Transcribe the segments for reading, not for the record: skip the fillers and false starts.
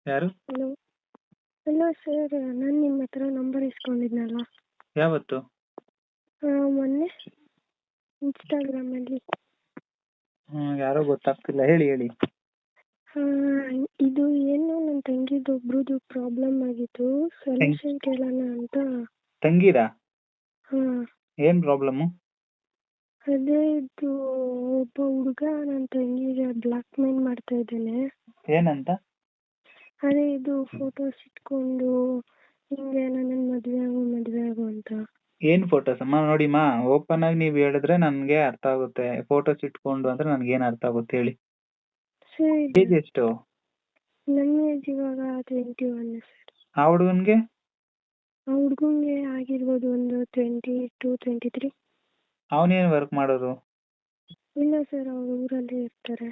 ಯಾರು? Hello hello sir, ನಾನು ನಿಮ್ಮ ಹತ್ರ ನಂಬರ್ ಇಸ್ಕೊಂಡಿದ್ನಲ್ಲ ಯಾವತ್ತು? ಮೊನ್ನೆ ಇನ್ಸ್ಟಾಗ್ರಾಮಲ್ಲಿ. ಯಾರೋ ಗೊತ್ತಾಗ್ತಿಲ್ಲ, ಹೇಳಿ ಹೇಳಿ. ಇದು ಏನು ನನ್ನ ತಂಗಿದು ಒಬ್ರದ್ದು ಪ್ರಾಬ್ಲಮ್ ಆಗಿತ್ತು, ಸೊಲ್ಯೂಷನ್ ಕೇಳೋಣ ಅಂತ. ತಂಗಿರಾ? ಹಾಂ, ಏನ್ ಪ್ರಾಬ್ಲಮ್ಮು? ಅದೇ ಇದು ಒಬ್ಬ ಹುಡುಗ ನನ್ನ ತಂಗಿಗೆ ಬ್ಲ್ಯಾಕ್ ಮೇಲ್ ಮಾಡ್ತಾ ಇದ್ದಾನೆ. ಏನಂತ? ಅದೇ ಇದು ಫೋಟೋಸ್ ಇಟ್ಕೊಂಡು ಹಿಂಗೆ ನನ್ನನ್ನು ಮದುವೆ ಆಗು ಅಂತ. ಏನ್ ಫೋಟೋಸ್ ಅಮ್ಮ? ನೋಡಿಮ್ಮ, ಓಪನ್ ಆಗಿ ನೀವ್ ಹೇಳಿದ್ರೆ ನನ್ಗೆ ಅರ್ಥ ಆಗುತ್ತೆ. ಫೋಟೋಸ್ ಇಟ್ಕೊಂಡು ಅಂದ್ರೆ ನನ್ಗೇನ್ ಅರ್ಥ ಆಗುತ್ತೆ ಹೇಳಿ. ಸರ್, ಏಜ್ ಎಷ್ಟು? ನನ್ನ ಏಜ್ ಇವಾಗ 21 ಸರ್. ಆ ಹುಡುಗನ್ಗೆ? ಆ ಹುಡುಗಂಗೆ ಆಗಿರ್ಬೋದು ಒಂದು 22, 23. ಅವನೇನ್ ವರ್ಕ್ ಮಾಡೋದು? ಇಲ್ಲ ಸರ್, ಅವ್ರು ಊರಲ್ಲೇ ಇರ್ತಾರೆ.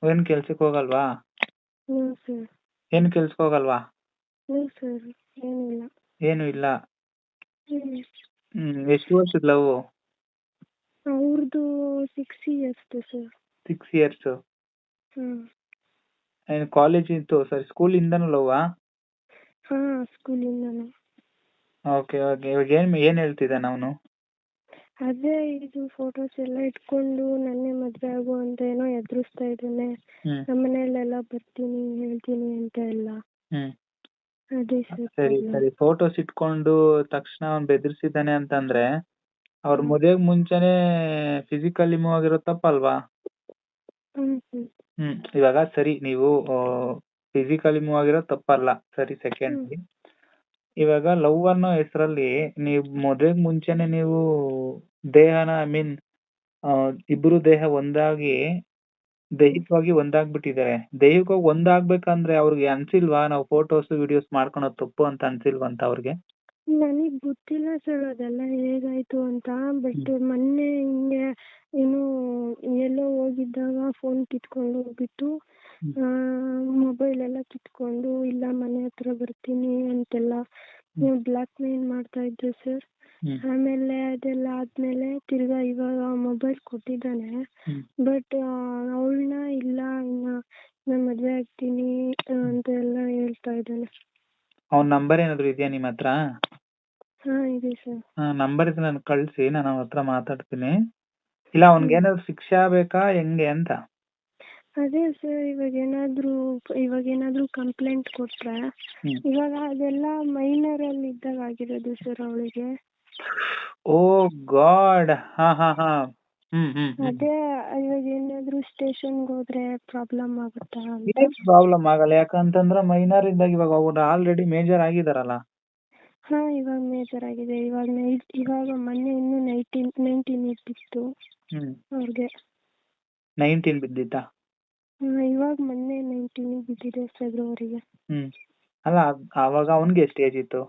ಏನ್ ಕೆಲ್ಸಕ್ಕೆ ಹೋಗಲ್ವಾ? ಹ್ಞೂ ಸರ್. ಏನ್ ಕೆಲ್ಸಕ್ಕೆ ಹೋಗಲ್ವಾ? ಹ್ಞೂ ಸರ್, ಏನಿಲ್ಲ. ಏನು ಇಲ್ಲ. ಹ್ಞೂ. ಎಷ್ಟು ವರ್ಷದ ಲವ್? ಅವ್ರದ್ದು 6 years ಸರ್. 6 years. ಹಾಂ. ಕಾಲೇಜ್ ಇತ್ತು ಸರಿ, ಸ್ಕೂಲ್ ಇಂದನೂ ಲವ್ವಾ? ಹಾಂ, ಸ್ಕೂಲಿಂದನೂ. Okay okay. ಇವಾಗ ಏನ್ ಹೇಳ್ತಿದ್ದಾನೆ ಅವನು? ಅದೇ ಇದು ಫೋಟೋಸ್ ಎಲ್ಲ ಇಟ್ಕೊಂಡು ನನ್ನೇ ಮದುವೆ ಆಗು ಅಂತ ಏನೋ ಎದುರಿಸ್ತಾ ಇದ್ದಾನೆ. ನಮ್ಮ ಮನೆಯಲ್ಲೆಲ್ಲ ಬರ್ತೀನಿ ಹೇಳ್ತೀನಿ ಅಂತ ಎಲ್ಲ. ಅದೇ ಸರ್. ಸರಿ ಸರಿ. ಫೋಟೋಸ್ ಇಟ್ಕೊಂಡು ತಕ್ಷಣ ಅವ್ನು ಬೆದರ್ಸಿದ್ದಾನೆ ಅಂತಂದ್ರೆ ಅವ್ರ ಮದುವೆಗೆ ಮುಂಚೆನೆ ಫಿಸಿಕಲಿ ಮೂವ್ ಆಗಿರೋ ತಪ್ಪಲ್ವಾ? ಇವಾಗ ಸರಿ, ನೀವು ಫಿಸಿಕಲಿ ಮೂವ್ ಆಗಿರೋ ತಪ್ಪಲ್ಲ, ಸರಿ. ಸೆಕೆಂಡ್, ಇವಾಗ ಲವ್ ಅನ್ನೋ ಹೆಸರಲ್ಲಿ ನೀವು ಮದುವೆಗೆ ಮುಂಚೆನೆ ನೀವು ದೇಹನ ಇಬ್ರು ದೇಹ ಒಂದಾಗಿ ದೈಹಿಕವಾಗಿ ಒಂದಾಗ್ಬಿಟ್ಟಿದ್ದಾರೆ. ದೈಹಿಕವಾಗಿ ಒಂದಾಗ್ಬೇಕಂದ್ರೆ ಅವ್ರಿಗೆ ಅನ್ಸಿಲ್ವಾ ನಾವು ಫೋಟೋಸ್ ವಿಡಿಯೋಸ್ ಮಾಡ್ಕೊಳೋದು ತಪ್ಪು ಅಂತ ಅನ್ಸಿಲ್ವಾ ಅಂತ ಅವ್ರಿಗೆ? ನನಗ್ ಗೊತ್ತಿಲ್ಲ ಸರ್ ಅದೆಲ್ಲ ಹೇಗಾಯ್ತು ಅಂತ. ಬಟ್ ಮೊನ್ನೆ ಹಿಂಗೆ ಏನು ಎಲ್ಲೋ ಹೋಗಿದ್ದಾಗ ಫೋನ್ ಕಿತ್ಕೊಂಡು ಹೋಗ್ಬಿಟ್ಟು ಮೊಬೈಲ್ ಎಲ್ಲ ಕಿತ್ಕೊಂಡು ಇಲ್ಲ ಮನೆ ಹತ್ರ ಬರ್ತೀನಿ ಅಂತೆಲ್ಲ ಬ್ಲ್ಯಾಕ್ ಮೇಲ್ ಮಾಡ್ತಾ ಇದ್ರು ಸರ್. ಆಮೇಲೆ ಅದೆಲ್ಲ ಆದ್ಮೇಲೆ ತಿರ್ಗಾ ಇವಾಗ ಮೊಬೈಲ್ ಕೊಟ್ಟಿದ್ದಾನೆ. ಬಟ್ ಅವಳನ್ನ ಇಲ್ಲ ಇನ್ನ ನಾನು ಮದುವೆ ಆಗ್ತೀನಿ ಅಂತ ಎಲ್ಲ ಹೇಳ್ತಾ ಇದ್ದಾನೆ. ಅವ್ನ ನಂಬರ್ ಏನಾದ್ರು ಇದೆಯಾ ನಿಮ್ಮ ಹತ್ರ? ಹಾಂ, ಇದೆ ಸರ್. ನಂಬರ್ ಇದ್ರೆ ನನಗೆ ಕಳಿಸಿ, ನಾನು ಅವನ ಹತ್ರ ಮಾತಾಡ್ತೀನಿ. ಇಲ್ಲ ಅವ್ನಿಗೆ ಏನಾದ್ರು ಶಿಕ್ಷೆ ಆಗ್ಬೇಕಾ ಹೆಂಗೆ ಅಂತ? ಅದೇ ಸರ್, ಇವಾಗ ಏನಾದ್ರು ಕಂಪ್ಲೇಂಟ್ ಕೊಟ್ರೆ ಇವಾಗ ಅದೆಲ್ಲ ಮೈನರ್ ಅಲ್ಲಿ ಇದ್ದಾಗ ಆಗಿರೋದು ಸರ್ ಅವಳಿಗೆ. ಓ ಗಾಡ್. ಹಾ ಹಾ ಹಾ. ಅದೇ ಇವಾಗ ಏನಾದ್ರು ಸ್ಟೇಷನ್ಗೆ ಹೋದ್ರೆ ಪ್ರಾಬ್ಲಮ್ ಆಗುತ್ತಾ ಅಂತ. ಪ್ರಾಬ್ಲಮ್ ಆಗಲ್ಲ, ಯಾಕಂತಂದ್ರೆ ಮೈನರ್ ಇದ್ದಾಗ ಇವಾಗ ಅವ್ರು ಆಲ್ರೆಡಿ ಮೇಜರ್ ಆಗಿದಾರಲ್ಲ. ಹಾ, ಇವಾಗ ಮೇಜರ್ ಆಗಿದೆ. ಇವಾಗ ಮೊನ್ನೆ ಇನ್ನು 19 ಇರ್ತಿತ್ತು ಅವ್ರಿಗೆ. 19 ಬಿದ್ದಿತ್ತಾ? ಇವಾಗ ಮೊನ್ನೆ 19 ಬಿದ್ದಿದೆ ಫೆಬ್ರವರಿಗೆ. ಅಲ್ಲ, ಅವಾಗ ಅವನಿಗೆ ಎಷ್ಟು ಏಜ್ ಇತ್ತು?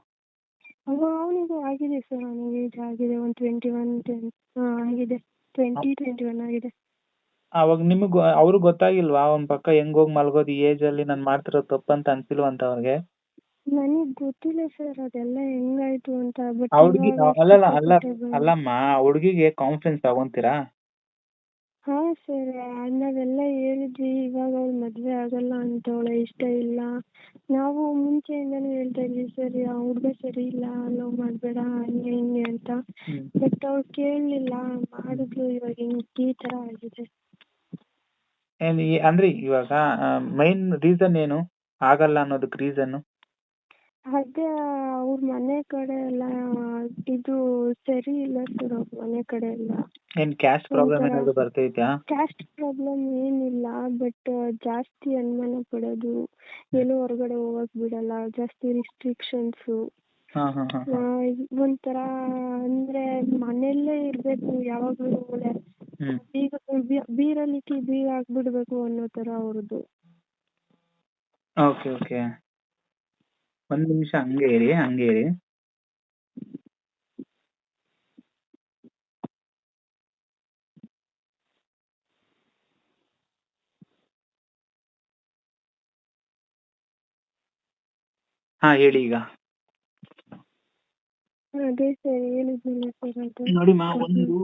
ಅವನಿಗೂ ಆಗಿದೆ ಸರ್, ಅವನಿಗೆ ಏಜ್ ಆಗಿದೆ ಒಂದು 21 ಆಗಿದೆ. 21 ಆಗಿದೆ. ಅವಾಗ ನಿಮಗ್ ಅವ್ರಿಗೆ ಗೊತ್ತಾಗಿಲ್ವಾ ಅವನ ಪಕ್ಕ ಹೆಂಗ್ ಹೋಗಿ ಮಲ್ಗೋದು ಈ ಏಜ್ ಅಲ್ಲಿ ನಾನು ಮಾಡ್ತಿರೋದು ತಪ್ಪು ಅಂತ ಅನ್ಸಿಲ್ವಾ ಅಂತ ಅವ್ರಿಗೆ? ನನಗ್ ಗೊತ್ತಿಲ್ಲ ಸರ್ ಅದೆಲ್ಲ ಹೆಂಗಾಯ್ತು ಅಂತ. ಬಟ್ ಅಲ್ಲಮ್ಮ, ಹುಡುಗಿಗೆ ಕಾನ್ಫಿಡೆನ್ಸ್ ತಗೊಂತೀರಾ? ಹಾ ಸರ್, ನಾವೆಲ್ಲ ಹೇಳಿದ್ವಿ. ಇವಾಗ ಅವ್ಳು ಮದ್ವೆ ಆಗಲ್ಲ ಅಂತವಳೆ, ಇಷ್ಟ ಇಲ್ಲ. ನಾವು ಮುಂಚೆಯಿಂದಾನು ಹೇಳ್ತಾ ಇದ್ವಿ ಸರ್, ಆ ಹುಡುಗ ಸರಿ ಇಲ್ಲ, ಲವ್ ಮಾಡ್ಬೇಡ ಹಂಗೆ ಹಿಂಗೆ ಅಂತ. ಬಟ್ ಅವ್ಳು ಕೇಳಲಿಲ್ಲ, ಮಾಡಿದ್ಲು. ಇವಾಗ ಈ ತರ ಆಗಿದೆ. ಅಂದ್ರೆ ಇವಾಗ ಮೈನ್ ರೀಸನ್ ಏನು ಆಗಲ್ಲ ಅನ್ನೋದಕ್ಕೆ ರೀಸನ್? ಅದೇ ಅವ್ರ ಮನೆ ಕಡೆ ಎಲ್ಲ ಇದು ಸರಿ ಇಲ್ಲ ಸರ್. ಅವ್ರ ಮನೆ ಕಡೆ ಎಲ್ಲ ಏನ್ ಕ್ಯಾಸ್ಟ್ ಪ್ರಾಬ್ಲಮ್ ಏನಾದ್ರು ಬರ್ತೈತಾ? ಕ್ಯಾಸ್ಟ್ ಪ್ರಾಬ್ಲಮ್ ಏನಿಲ್ಲ, ಬಟ್ ಜಾಸ್ತಿ ಅನುಮಾನ ಪಡೋದು, ಎಲ್ಲೋ ಹೊರಗಡೆ ಹೋಗಕ್ ಬಿಡಲ್ಲ, ಜಾಸ್ತಿ ರಿಸ್ಟ್ರಿಕ್ಷನ್ಸ್. ಒಂಥರ ಅಂದ್ರೆ ಮನೆಯಲ್ಲೇ ಇರ್ಬೇಕು ಯಾವಾಗ್ಲೂ, ಬೀರಲಿಕ್ಕೆ ಬೀಗ ಹಾಕ್ಬಿಡ್ಬೇಕು ಅನ್ನೋ ತರ ಅವ್ರದ್ದು. ಓಕೆ ಓಕೆ, ಒಂದ್ ನಿಮಿಷ ಹಂಗೆ ಇರಿ. ಹಾ ಹೇಳಿ ಈಗ. ಅದೇ ಸರ್ ಹೇಳಿದ್ನಲ್ಲ ಸರ್ ಅದು. ನೋಡಿಮ್ಮ, ಒಂದು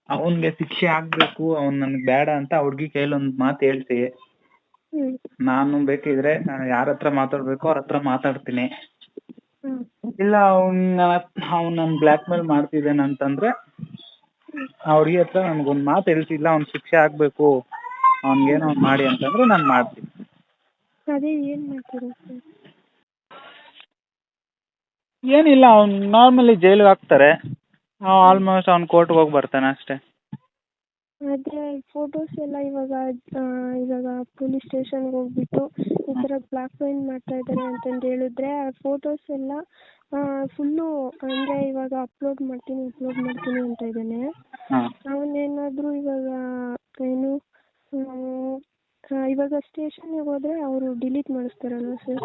ಅವನ್ಗೆ ಶಿಕ್ಷೆ ಆಗ್ಬೇಕು, ಅವ್ನ್ ನನ್ಗೆ ಬೇಡ ಅಂತ ಹುಡ್ಗಿ ಕೈಯಲ್ಲಿ ಒಂದ್ ಮಾತು ಹೇಳ್ಸಿ. ಹ್ಮ್ ನಾನು ಬೇಕಿದ್ರೆ ಯಾರ ಹತ್ರ ಮಾತಾಡ್ಬೇಕು ಅವ್ರ ಹತ್ರ ಮಾತಾಡ್ತೀನಿ. ಹ್ಮ್ ಇಲ್ಲ ಅವ್ನ್ ನನ್ ಬ್ಲಾಕ್ ಮೇಲ್ ಮಾಡ್ತಿದ್ದಾನೆ ಅಂತಂದ್ರೆ ಆ ಹುಡ್ಗಿ ಹತ್ರ ನನ್ಗೊಂದ್ ಮಾತು ಹೇಳ್ತಿಲ್ಲ, ಅವ್ನ್ ಶಿಕ್ಷೆ ಆಗ್ಬೇಕು, ಅವ್ನ್ಗೇನೋ ಒಂದ್ ಮಾಡಿ ಅಂತಂದ್ರೆ ನಾನ್ ಮಾಡ್ತೀನಿ. ಅದೇ ಏನ್ ಮಾಡ್ತೀರಾ ಸರ್? ಏನಿಲ್ಲ, ಅವ್ನ್ ನಾರ್ಮಲಿ ಜೈಲ್ಗೆ ಹಾಕ್ತಾರೆ, ಆಲ್ಮೋಸ್ಟ್ ಅವ್ನ್ ಕೋರ್ಟ್ಗೆ ಹೋಗಿ ಬರ್ತಾನೆ ಅಷ್ಟೇ. ಅದೇ ಫೋಟೋಸ್ ಎಲ್ಲ ಇವಾಗ ಪೊಲೀಸ್ ಸ್ಟೇಷನ್ಗೆ ಹೋಗ್ಬಿಟ್ಟು ಈ ಥರ ಬ್ಲಾಕ್ ಮೇಲ್ ಮಾಡ್ತಾ ಇದ್ದಾರೆ ಅಂತಂದು ಹೇಳಿದ್ರೆ ಆ ಫೋಟೋಸ್ ಎಲ್ಲ ಫುಲ್ಲು ಅಂದರೆ ಇವಾಗ ಅಪ್ಲೋಡ್ ಮಾಡ್ತೀನಿ ಅಂತ ಇದ್ದಾನೆ. ಅವನೇನಾದರೂ ಇವಾಗ ಸ್ಟೇಷನ್ಗೆ ಹೋದರೆ ಅವರು ಡಿಲೀಟ್ ಮಾಡಿಸ್ತಾರಲ್ವ ಸರ್?